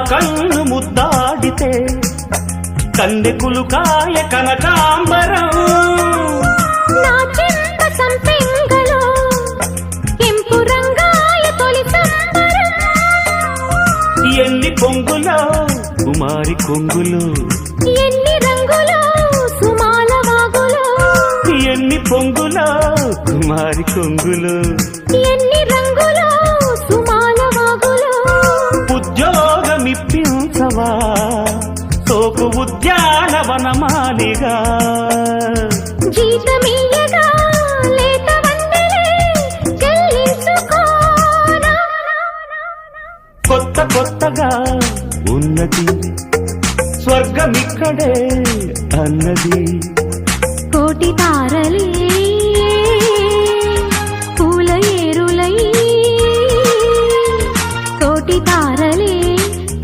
కన్ను ముద్దాడితే కన్నెకులు కాయ కనకాంబరం నా చెంత సంపెంగలో కెంపు రంగాయ తొలి సంబరం ఎన్ని పొంగులో కుమారి కొంగులు ఎన్ని రంగులో సుమాల వాగులో ఎన్ని పొంగులో కుమారి కొంగులు ఎన్ని రంగులో సుమాల వాగులో ఉద్యోగమిప్పించవా సోకు ఉద్యానవనమాలిగా జీతమియ్యగా లేత వందెలే చెల్లించుకోనా కొత్త కొత్తగా ఉన్నది స్వర్గమిక్కడే అన్నది కోటి తారలే పూల ఏరులై